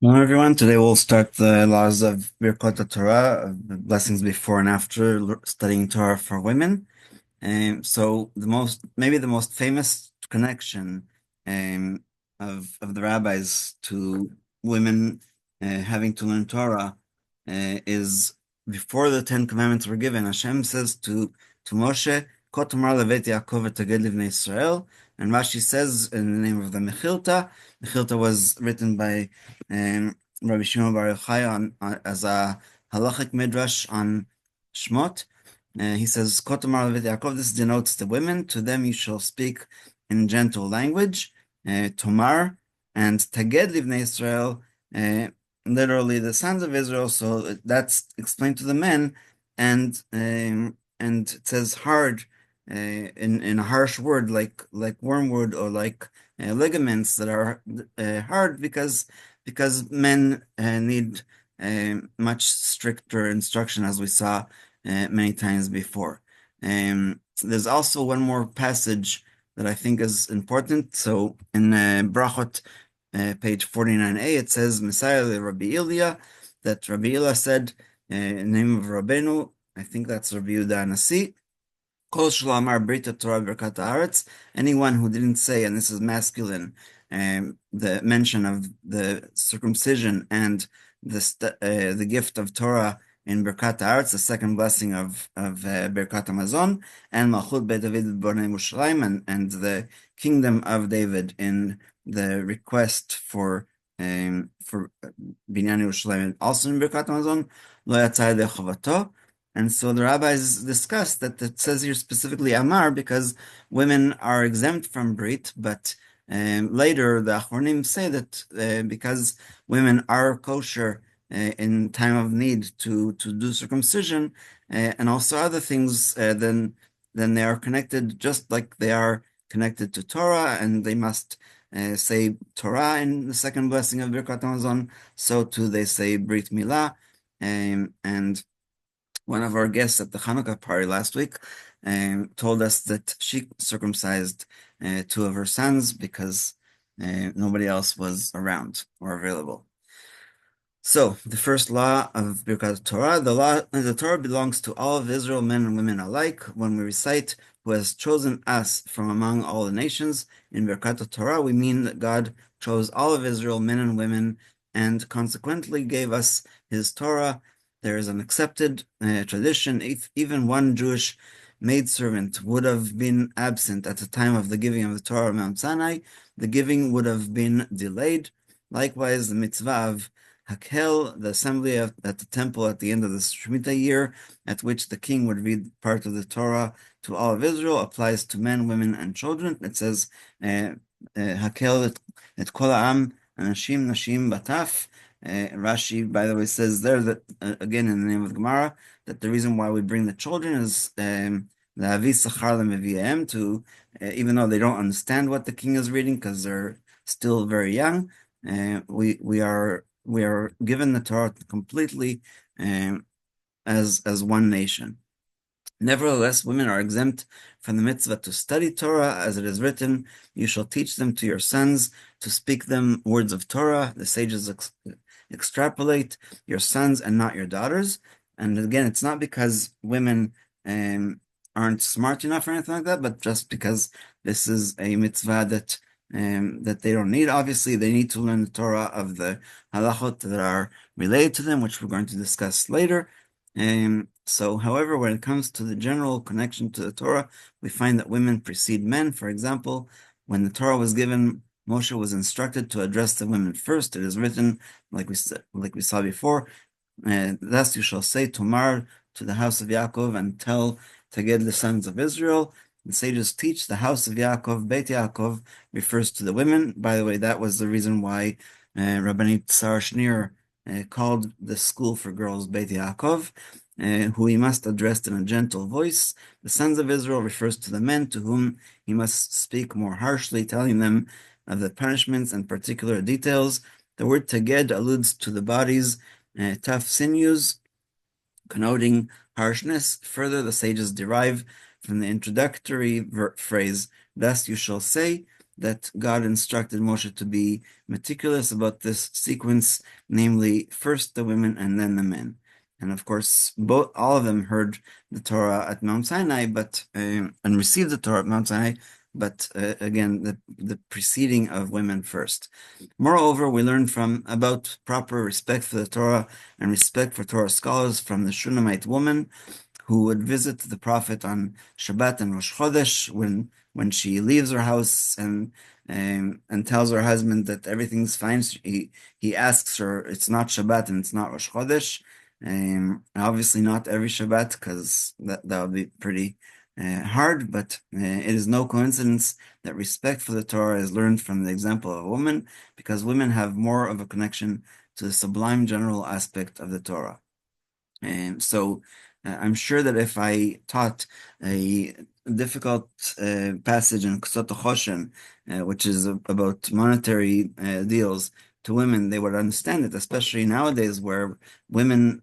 Hello, everyone. Today we'll start the laws of Birkot Torah, the blessings before and after studying Torah for women. So maybe the most famous connection of the rabbis to women having to learn Torah is before the Ten Commandments were given. Hashem says to Moshe, "Ko tomar levet Yaakov v'taged livnei Israel," and Rashi says in the name of the Mechilta. Mechilta was written by Rabbi Shimon Bar Yochai as a halachic midrash on Shmot. He says, Kotomar Levit Yaakov, this denotes the women. To them you shall speak in gentle language, Tomar, and Taged Livnei Israel, literally the sons of Israel. So that's explained to the men, and it says hard in a harsh word like wormwood or like ligaments that are hard because men need much stricter instruction, as we saw many times before. There's also one more passage that I think is important. So in Brachot, page 49a, it says, Messiah Rabbi Ilya, that Rabbi Ilya said, in the name of Rabbeinu, I think that's Rabbi Yehuda Nasi, Kol Shalomar Brita Torah Birkat Haaretz, anyone who didn't say, and this is masculine, the mention of the circumcision and the gift of Torah in Birkat Haaretz, the second blessing of Birkat Hamazon, and Malchut Beit David B'nai Yerushalayim, and the kingdom of David in the request for Binyan Yerushalayim, also in Birkat Hamazon, Lo Yatzai Yedei Chavato. And so the rabbis discussed that it says here specifically Amar because women are exempt from Brit, but later the Achronim say that because women are kosher in time of need to do circumcision and also other things, then they are connected just like they are connected to Torah, and they must say Torah in the second blessing of Birkat Hamazon. So too they say Brit Milah, and one of our guests at the Hanukkah party last week told us that she circumcised two of her sons because nobody else was around or available. So the first law of Birkat Torah, the Torah belongs to all of Israel, men and women alike. When we recite, "Who has chosen us from among all the nations," in Birkat Torah, we mean that God chose all of Israel, men and women, and consequently gave us His Torah. There is an accepted tradition. If even one Jewish maidservant would have been absent at the time of the giving of the Torah of Mount Sinai, the giving would have been delayed. Likewise, the mitzvah of Hakel, the assembly at the temple at the end of the Shemitah year, at which the king would read part of the Torah to all of Israel, applies to men, women, and children. It says, Hakel et kol ha'am, anashim, nashim, bataf. Rashi, by the way, says there that, again, in the name of the Gemara, that the reason why we bring the children is the avis sachar lemevi'em, to, even though they don't understand what the king is reading because they're still very young, we are given the Torah completely as one nation. Nevertheless, women are exempt from the mitzvah to study Torah, as it is written, "You shall teach them to your sons to speak them words of Torah." The sages extrapolate your sons and not your daughters. And again, it's not because women aren't smart enough or anything like that, but just because this is a mitzvah that they don't need. Obviously, they need to learn the Torah of the halachot that are related to them, which we're going to discuss later. So, however, when it comes to the general connection to the Torah, we find that women precede men. For example, when the Torah was given, Moshe was instructed to address the women first. It is written, like we saw before, thus you shall say Tomar to the house of Yaakov and tell Teged the sons of Israel. The sages teach the house of Yaakov, Beit Yaakov, refers to the women. By the way, that was the reason why Rabbanit Sarah Schneer called the school for girls Beit Yaakov, who he must address in a gentle voice. The sons of Israel refers to the men to whom he must speak more harshly, telling them of the punishments and particular details. The word Teged alludes to the body's tough sinews, connoting harshness. Further, the sages derive from the introductory phrase, "Thus you shall say," that God instructed Moshe to be meticulous about this sequence, namely first the women and then the men. And of course, all of them heard the Torah at Mount Sinai, and received the Torah at Mount Sinai, but again, the preceding of women first. Moreover, we learn about proper respect for the Torah and respect for Torah scholars from the Shunammite woman who would visit the prophet on Shabbat and Rosh Chodesh when she leaves her house and tells her husband that everything's fine. He asks her, it's not Shabbat and it's not Rosh Chodesh. Obviously not every Shabbat, because that would be pretty hard, but it is no coincidence that respect for the Torah is learned from the example of a woman, because women have more of a connection to the sublime general aspect of the Torah. So I'm sure that if I taught a difficult passage in Ksot Choshen, which is about monetary deals to women, they would understand it, especially nowadays where women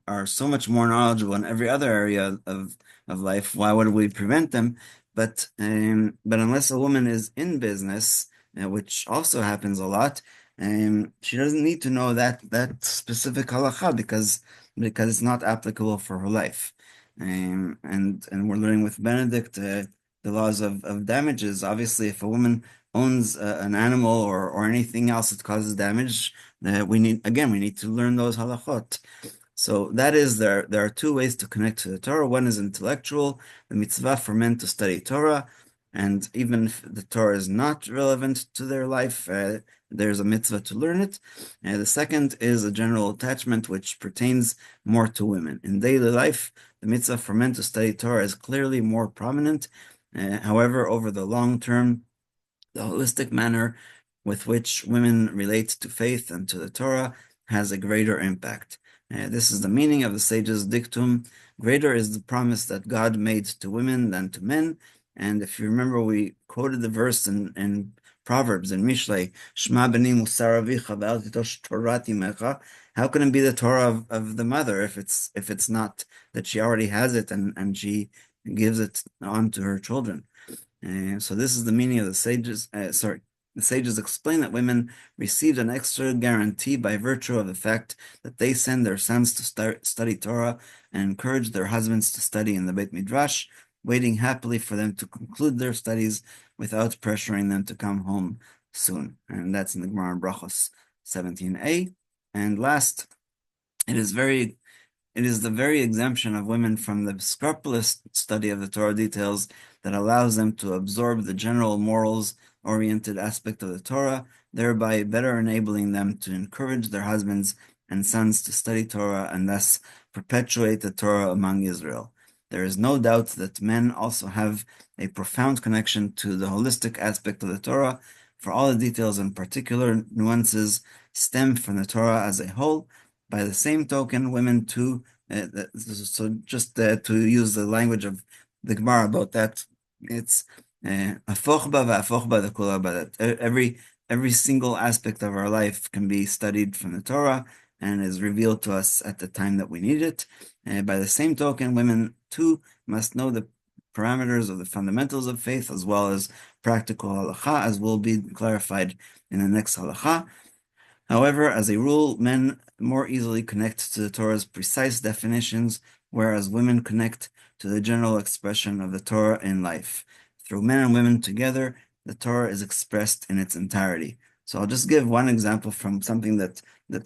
are so much more knowledgeable in every other area of life. Why would we prevent them? But unless a woman is in business, which also happens a lot, she doesn't need to know that specific halacha because it's not applicable for her life. And we're learning with Benedict the laws of damages. Obviously, if a woman owns an animal or anything else that causes damage, we need to learn those halachot. So that is there are two ways to connect to the Torah. One is intellectual, the mitzvah for men to study Torah, and even if the Torah is not relevant to their life, there's a mitzvah to learn it. And the second is a general attachment, which pertains more to women. In daily life, the mitzvah for men to study Torah is clearly more prominent. However, over the long term, the holistic manner with which women relate to faith and to the Torah has a greater impact. This is the meaning of the sage's dictum: greater is the promise that God made to women than to men. And if you remember, we quoted the verse in Proverbs, in Mishlei, Shema b'ni musar avicha ve'al titosh Torah imecha. How can it be the Torah of the mother if it's not that she already has it and she gives it on to her children? So this is the meaning of the sages. The sages explain that women received an extra guarantee by virtue of the fact that they send their sons to study Torah and encourage their husbands to study in the Beit Midrash, waiting happily for them to conclude their studies without pressuring them to come home soon. And that's in the Gemara in Brachos 17a. And last, it is the very exemption of women from the scrupulous study of the Torah details that allows them to absorb the general morals-oriented aspect of the Torah, thereby better enabling them to encourage their husbands and sons to study Torah and thus perpetuate the Torah among Israel. There is no doubt that men also have a profound connection to the holistic aspect of the Torah, for all the details and particular nuances stem from the Torah as a whole. By the same token, women too, so just to use the language of the Gemara about that, it's afoch ba va'afoch ba dekula ba, that every single aspect of our life can be studied from the Torah and is revealed to us at the time that we need it. By the same token, women too must know the parameters of the fundamentals of faith as well as practical halacha, as will be clarified in the next halacha. However, as a rule, men more easily connect to the Torah's precise definitions, whereas women connect to the general expression of the Torah in life. Through men and women together, the Torah is expressed in its entirety. So I'll just give one example from something that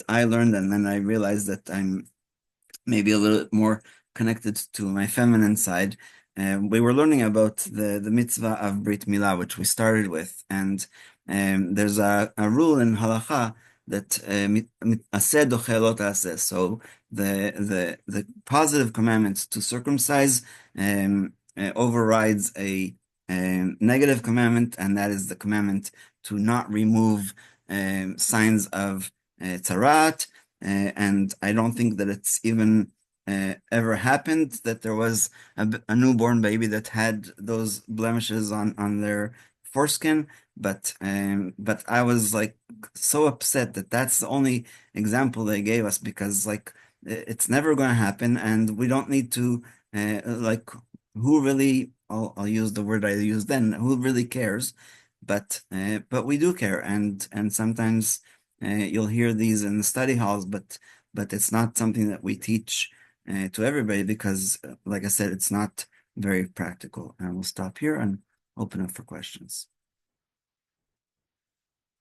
I learned, and then I realized that I'm maybe a little bit more connected to my feminine side. We were learning about the mitzvah of Brit Milah, which we started with, and there's a rule in Halacha that aseh doche lo ta'aseh. So the positive commandment to circumcise overrides a negative commandment, and that is the commandment to not remove signs of tzaraat. And I don't think that it's even ever happened that there was a newborn baby that had those blemishes on their foreskin. But I was like so upset that that's the only example they gave us, because like it's never going to happen, and we don't need to like who really, I'll use the word I used then, who really cares? but we do care, and sometimes you'll hear these in the study halls, but it's not something that we teach to everybody because, like I said, it's not very practical. And we'll stop here and open up for questions.